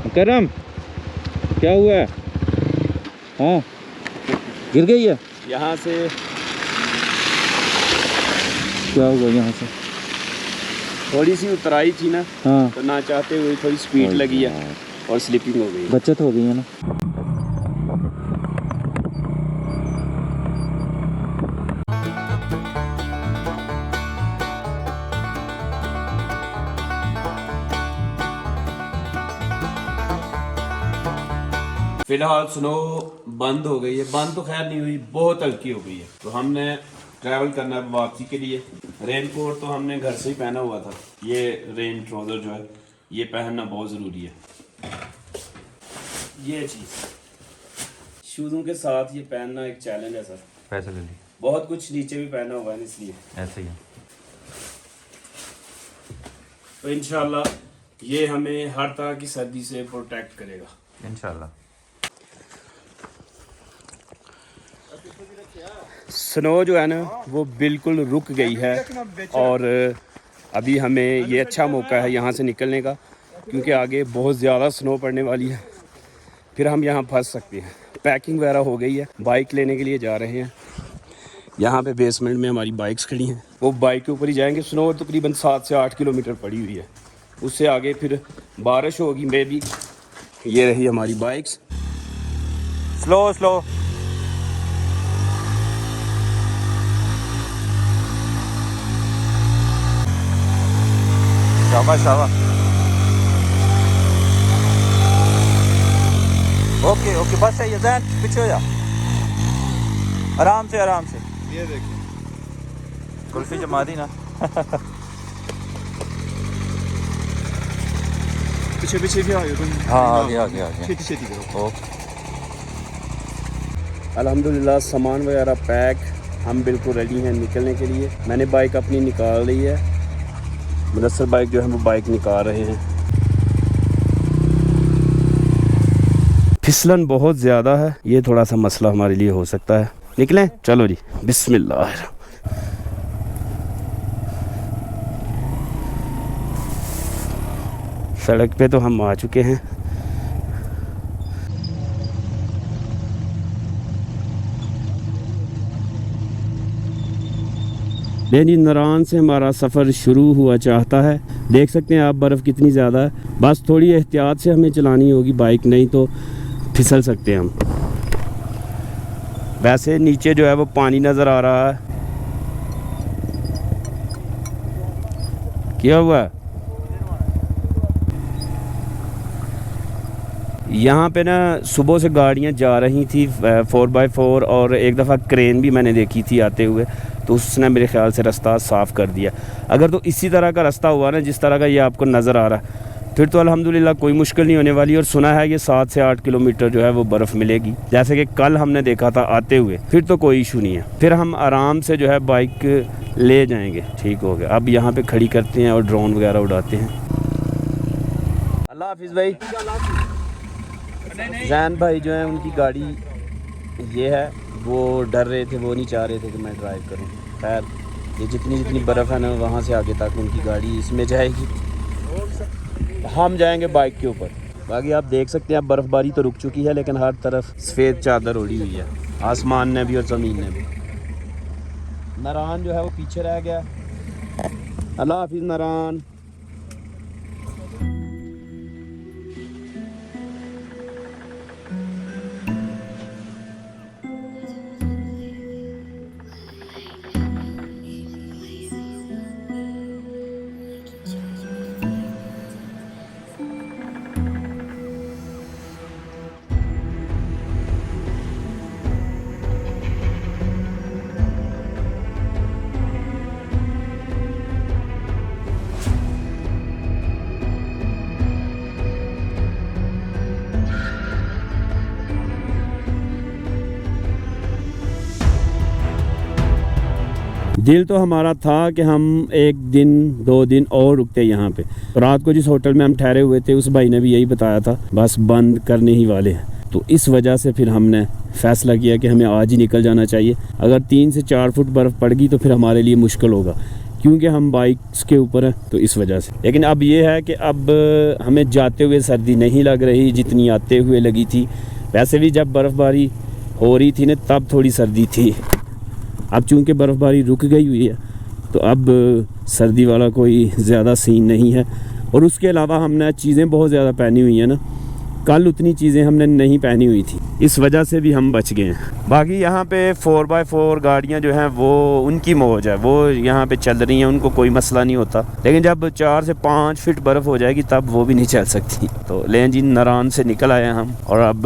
करम क्या हुआ है? हाँ गिर गई है यहाँ से। क्या हुआ यहाँ से? थोड़ी सी उतराई थी ना, हाँ तो ना चाहते हुए थोड़ी स्पीड लगी है और स्लिपिंग हो गई। बचत हो गई है ना। फिलहाल स्नो बंद हो गई है, बंद तो खैर नहीं हुई, बहुत हल्की हो गई है। तो हमने ट्रैवल करना है वापसी के लिए। रेनकोट तो हमने घर से ही पहना हुआ था, ये रेन ट्राउज़र जो है ये पहनना बहुत ज़रूरी है। ये चीज़ शूज़ों के साथ ये पहनना एक चैलेंज है सर। पैसे ले ली, बहुत कुछ नीचे भी पहना हुआ है इसलिए ऐसे ही है। तो इंशाल्लाह ये हमें हर तरह की सर्दी से प्रोटेक्ट करेगा इंशाल्लाह। स्नो जो है ना वो बिल्कुल रुक गई है और अभी हमें ये अच्छा मौका है यहाँ से निकलने का, क्योंकि आगे बहुत ज़्यादा स्नो पड़ने वाली है, फिर हम यहाँ फंस सकते हैं। पैकिंग वगैरह हो गई है, बाइक लेने के लिए जा रहे हैं। यहाँ पे बेसमेंट में हमारी बाइक्स खड़ी हैं, वो बाइक के ऊपर ही जाएंगे। स्नो तकरीबन 7 से 8 किलोमीटर पड़ी हुई है, उससे आगे फिर बारिश होगी मे भी। ये रही हमारी बाइक्स। Slow slow. शाबाश शाबाश। ओके ओके बस सही है। जैन पीछे हो जा, आराम से आराम से। ये देखिए कुल्फी जमा दी ना। पीछे पीछे भी आगे तुम। हाँ आगे आगे आगे। छेती छेती करो। ओके। अल्हम्दुलिल्लाह सामान वगैरह पैक, हम बिल्कुल रेडी हैं निकलने के लिए। मैंने बाइक अपनी निकाल ली है, मुदस्सर बाइक जो है वो बाइक निकाल रहे हैं। फिसलन बहुत ज़्यादा है, ये थोड़ा सा मसला हमारे लिए हो सकता है। निकलें, चलो जी बिस्मिल्लाह। सड़क पे तो हम आ चुके हैं। बेनी नरान से हमारा सफ़र शुरू हुआ चाहता है। देख सकते हैं आप बर्फ़ कितनी ज़्यादा है। बस थोड़ी एहतियात से हमें चलानी होगी बाइक, नहीं तो फिसल सकते हैं हम। वैसे नीचे जो है वो पानी नज़र आ रहा है। क्या हुआ? यहाँ पे ना सुबह से गाड़ियाँ जा रही थी 4x4, और एक दफ़ा क्रेन भी मैंने देखी थी आते हुए, तो उसने मेरे ख्याल से रास्ता साफ़ कर दिया। अगर तो इसी तरह का रास्ता हुआ ना जिस तरह का ये आपको नज़र आ रहा है, फिर तो अल्हम्दुलिल्लाह कोई मुश्किल नहीं होने वाली। और सुना है ये 7 से 8 किलोमीटर जो है वो बर्फ़ मिलेगी, जैसे कि कल हमने देखा था आते हुए। फिर तो कोई इशू नहीं है, फिर हम आराम से जो है बाइक ले जाएंगे। ठीक हो गया। अब यहाँ पे खड़ी करते हैं और ड्रोन वगैरह उड़ाते हैं। अल्लाह हाफिज़ भाई। जैन भाई जो है उनकी गाड़ी ये है, वो डर रहे थे, वो नहीं चाह रहे थे कि मैं ड्राइव करूं। खैर ये जितनी बर्फ़ है ना वहाँ से आगे तक उनकी गाड़ी इसमें जाएगी, हम जाएंगे बाइक के ऊपर। बाकी आप देख सकते हैं, अब बर्फ़बारी तो रुक चुकी है, लेकिन हर तरफ सफ़ेद चादर उड़ी हुई है, आसमान ने भी और ज़मीन ने भी। नारान जो है वो पीछे रह गया। अल्लाह हाफिज़ नारान। दिल तो हमारा था कि हम 1 दिन 2 दिन और रुकते यहाँ पे। रात को जिस होटल में हम ठहरे हुए थे उस भाई ने भी यही बताया था, बस बंद करने ही वाले हैं। तो इस वजह से फिर हमने फ़ैसला किया कि हमें आज ही निकल जाना चाहिए। अगर 3 से 4 फुट बर्फ़ पड़ गई तो फिर हमारे लिए मुश्किल होगा, क्योंकि हम बाइक्स के ऊपर हैं तो इस वजह से। लेकिन अब ये है कि अब हमें जाते हुए सर्दी नहीं लग रही जितनी आते हुए लगी थी। वैसे भी जब बर्फ़बारी हो रही थी ना तब थोड़ी सर्दी थी। अब चूँकि बर्फ़बारी रुक गई हुई है तो अब सर्दी वाला कोई ज़्यादा सीन नहीं है। और उसके अलावा हमने चीज़ें बहुत ज़्यादा पहनी हुई हैं ना, कल उतनी चीज़ें हमने नहीं पहनी हुई थी, इस वजह से भी हम बच गए हैं। बाकी यहाँ पे 4x4 गाड़ियाँ जो हैं वो उनकी मौज है, वो यहाँ पे चल रही हैं, उनको कोई मसला नहीं होता। लेकिन जब 4 से 5 फीट बर्फ़ हो जाएगी तब वो भी नहीं चल सकती। तो लें जी, नारान से निकल आए हम और अब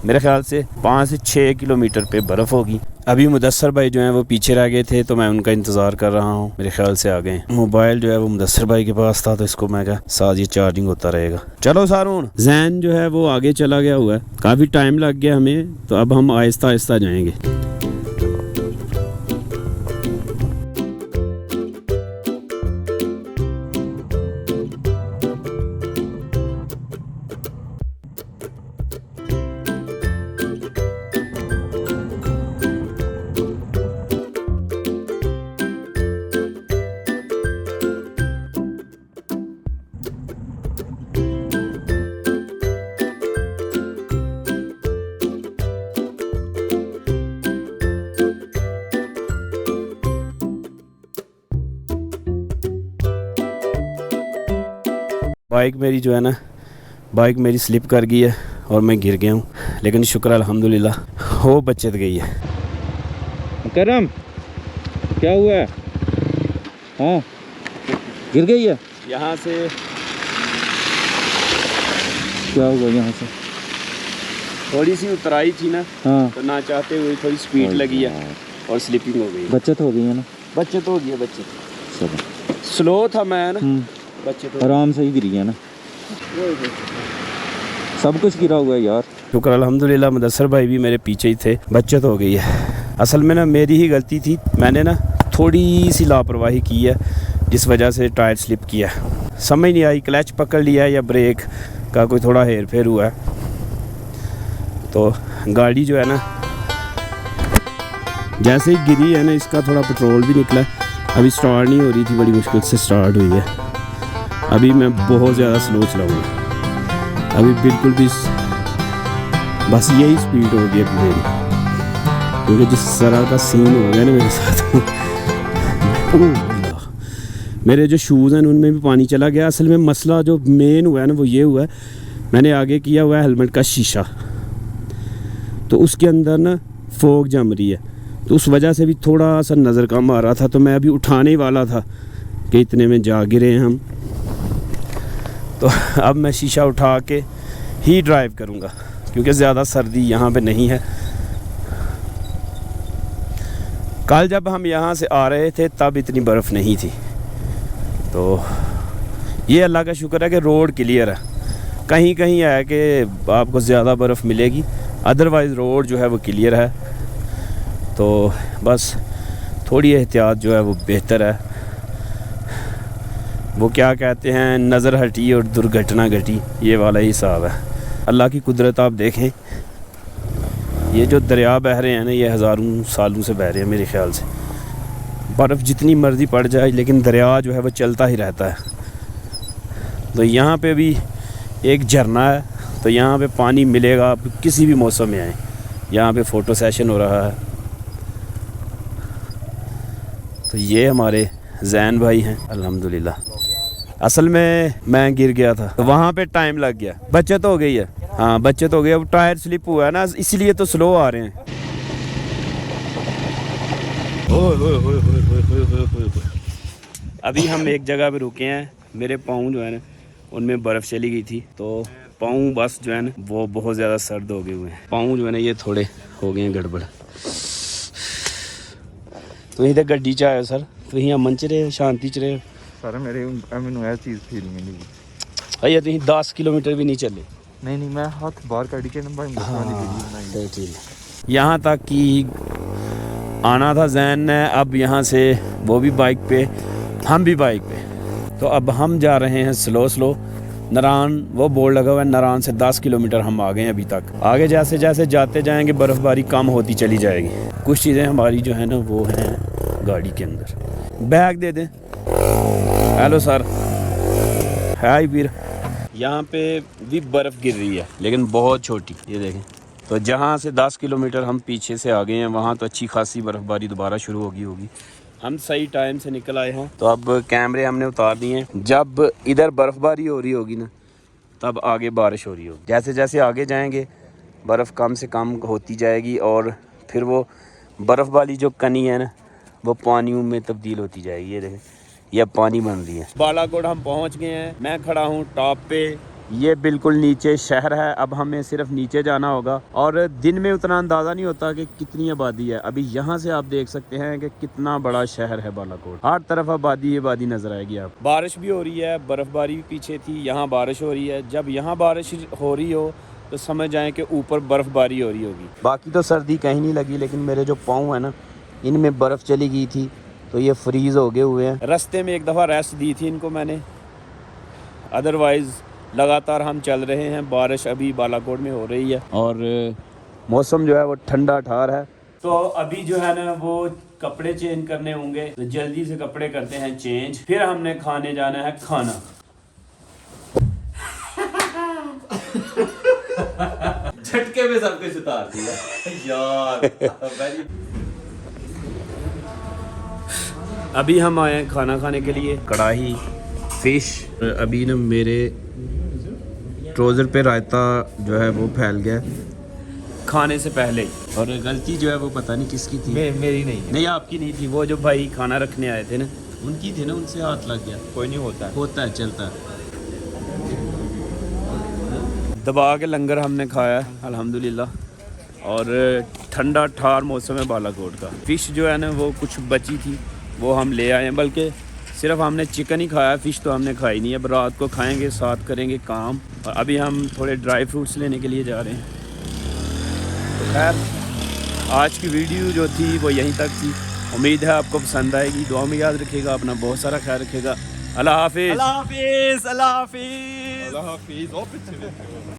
मेरे ख्याल से 5 से 6 किलोमीटर पे बर्फ़ होगी। अभी मुदस्सर भाई जो हैं वो पीछे रह गए थे तो मैं उनका इंतज़ार कर रहा हूँ, मेरे ख्याल से आ गए। मोबाइल जो है वो मुदस्सर भाई के पास था तो इसको मैं क्या साथ ये चार्जिंग होता रहेगा। चलो सारून, जैन जो है वो आगे चला गया हुआ है, काफ़ी टाइम लग गया हमें, तो अब हम आहिस्ता आहिस्ता जाएंगे। बाइक मेरी जो है ना, बाइक मेरी स्लिप कर गई है और मैं गिर गया हूँ, लेकिन शुक्र अल्हम्दुलिल्लाह हो बचत गई है। करम, क्या हुआ है? हाँ, गिर गई है। यहाँ से क्या हुआ? यहाँ से थोड़ी सी उतराई थी ना, हाँ, तो ना चाहते हुए थोड़ी स्पीड लगी है और स्लिपिंग हो गई। बचत हो गई है ना? बचत हो गई है, बचत। चलो, स्लो था मैं ना, बचत आराम से ही गिरी है ना, सब कुछ गिरा हुआ है यार। शुक्र अल्हम्दुलिल्लाह, मुदस्सर भाई भी मेरे पीछे ही थे, बचत हो गई है। असल में ना मेरी ही गलती थी, मैंने ना थोड़ी सी लापरवाही की है जिस वजह से टायर स्लिप किया। समझ नहीं आई क्लच पकड़ लिया या ब्रेक का कोई थोड़ा हेर फेर हुआ है। तो गाड़ी जो है ना जैसे ही गिरी है ना, इसका थोड़ा पेट्रोल भी निकला, अभी स्टार्ट नहीं हो रही थी, बड़ी मुश्किल से स्टार्ट हुई है। अभी मैं बहुत ज़्यादा स्लो चलाऊँगा, अभी बिल्कुल भी बस यही स्पीड होगी अब मेरी, क्योंकि जिस तरह का सीन हो गया ना मेरे साथ मेरे जो शूज़ हैं उनमें भी पानी चला गया। असल में मसला जो मेन हुआ है ना वो ये हुआ है, मैंने आगे किया हुआ है हेलमेट का शीशा, तो उसके अंदर ना फोग जम रही है, तो उस वजह से भी थोड़ा सा नज़र कम आ रहा था। तो मैं अभी उठाने वाला था कि इतने में जा गिरे हैं हम, तो अब मैं शीशा उठा के ही ड्राइव करूँगा क्योंकि ज़्यादा सर्दी यहाँ पे नहीं है। कल जब हम यहाँ से आ रहे थे तब इतनी बर्फ़ नहीं थी, तो ये अल्लाह का शुक्र है कि रोड क्लियर है। कहीं कहीं है कि आपको ज़्यादा बर्फ़ मिलेगी, अदरवाइज़ रोड जो है वो क्लियर है। तो बस थोड़ी एहतियात जो है वो बेहतर है। वो क्या कहते हैं, नज़र हटी और दुर्घटना घटी, ये वाला ही हिसाब है। अल्लाह की कुदरत आप देखें, ये जो दरिया बह रहे हैं ना, ये हज़ारों सालों से बह रहे हैं मेरे ख़्याल से। बर्फ़ जितनी मर्ज़ी पड़ जाए लेकिन दरिया जो है वो चलता ही रहता है। तो यहाँ पे भी एक झरना है, तो यहाँ पे पानी मिलेगा आप किसी भी मौसम में आए। यहाँ पे फ़ोटो सेशन हो रहा है। तो ये हमारे जैन भाई हैं अल्हम्दुलिल्लाह। असल में मैं गिर गया था तो वहाँ पे टाइम लग गया, बचत हो गई है। हाँ, बचत हो गई। अब टायर स्लिप हुआ है ना, इसलिए तो स्लो आ रहे हैं। अभी हम एक जगह पे रुके हैं, मेरे पाँव जो है ना उनमें बर्फ़ चली गई थी, तो पाँव बस जो है ना वो बहुत ज़्यादा सर्द हो गए हुए हैं। पाँव जो है ना ये थोड़े हो गए हैं गड़बड़। ਤੁਸੀਂ ਤਾਂ ਗੱਡੀ 'ਚ ਆਏ ਸਰ, ਤੁਸੀਂ ਅਮਨ 'ਚ ਰਹੇ, ਸ਼ਾਂਤੀ 'ਚ ਰਹੇ सर मेरे ਮੈਨੂੰ ਇਹ ਚੀਜ਼ ਫੀਲ ਨਹੀਂ ਹੋਈ। ਅਜੇ ਤੁਸੀਂ 10 किलोमीटर भी नहीं चले। नहीं मैं हाथ बाहर ਕੱਢ ਕੇ ਨਾ ਭਾਈ ਮੁਸਕਾਨ ਦੀ ਵੀਡੀਓ बनाई। ठीक। यहाँ तक कि आना था जैन ने, अब यहाँ से वो भी बाइक पे, हम भी बाइक पे। तो अब हम जा रहे हैं स्लो नारान, वो बोर्ड लगा हुआ है नारान से 10 किलोमीटर हम आ गए हैं अभी तक। आगे जैसे जैसे जाते जाएंगे बर्फ़बारी कम होती चली जाएगी। कुछ चीज़ें हमारी जो है ना वो हैं गाड़ी के अंदर। बैग दे दें। हेलो सर, हाय वीर। यहाँ पे भी बर्फ़ गिर रही है लेकिन बहुत छोटी, ये देखें। तो जहाँ से 10 किलोमीटर हम पीछे से आ गए हैं वहाँ तो अच्छी खासी बर्फ़बारी दोबारा शुरू होगी। हम सही टाइम से निकल आए हैं। तो अब कैमरे हमने उतार दिए हैं। जब इधर बर्फ़बारी हो रही होगी ना तब आगे बारिश हो रही होगी। जैसे जैसे आगे जाएंगे बर्फ़ कम से कम होती जाएगी और फिर वो बर्फ़ वाली जो कनी है ना वो पानी में तब्दील होती जाएगी। ये देखें, ये पानी बन रही है। बालाकोट हम पहुंच गए हैं। मैं खड़ा हूं टॉप पे, ये बिल्कुल नीचे शहर है। अब हमें सिर्फ नीचे जाना होगा और दिन में उतना अंदाज़ा नहीं होता कि कितनी आबादी है। अभी यहाँ से आप देख सकते हैं कि कितना बड़ा शहर है बालाकोट। हर तरफ आबादी आबादी नज़र आएगी आप। बारिश भी हो रही है, बर्फ़बारी भी पीछे थी, यहाँ बारिश हो रही है। जब यहाँ बारिश हो रही हो तो समझ जाएँ कि ऊपर बर्फ़बारी हो रही होगी। बाकी तो सर्दी कहीं नहीं लगी, लेकिन मेरे जो पाँव है ना इनमें बर्फ़ चली गई थी तो ये फ्रीज़ हो गए हुए हैं। रास्ते में एक दफ़ा रेस्ट दी थी इनको मैंने, अदरवाइज़ लगातार हम चल रहे हैं। बारिश अभी बालाकोट में हो रही है और मौसम जो है वो ठंडा ठार है। तो अभी जो है ना वो कपड़े चेंज करने होंगे, तो जल्दी से कपड़े करते हैं चेंज, फिर हमने खाने जाना है खाना। झटके में सब कुछ उतार दिया यार। अभी हम आए हैं खाना खाने के लिए। कढ़ाई, फिश। अभी ना मेरे ट्राउज़र पे रायता जो है वो फैल गया खाने से पहले ही, और गलती जो है वो पता नहीं किसकी थी। मेरी नहीं है। नहीं, आपकी नहीं थी। वो जो भाई खाना रखने आए थे ना उनकी थी ना, उनसे हाथ लग गया। कोई नहीं होता है, चलता है। दबा के लंगर हमने खाया है अल्हम्दुलिल्लाह। और ठंडा ठार मौसम है बालाकोट का। फ़िश जो है ना वो कुछ बची थी वो हम ले आए हैं, बल्कि सिर्फ हमने चिकन ही खाया, फ़िश तो हमने खाई नहीं है। अब रात को खाएंगे, साथ करेंगे काम। और अभी हम थोड़े ड्राई फ्रूट्स लेने के लिए जा रहे हैं। तो खैर आज की वीडियो जो थी वो यहीं तक थी। उम्मीद है आपको पसंद आएगी। दुआ में याद रखिएगा, अपना बहुत सारा ख्याल रखिएगा। अल्लाह हाफिज़। अल्लाह हाफिज़।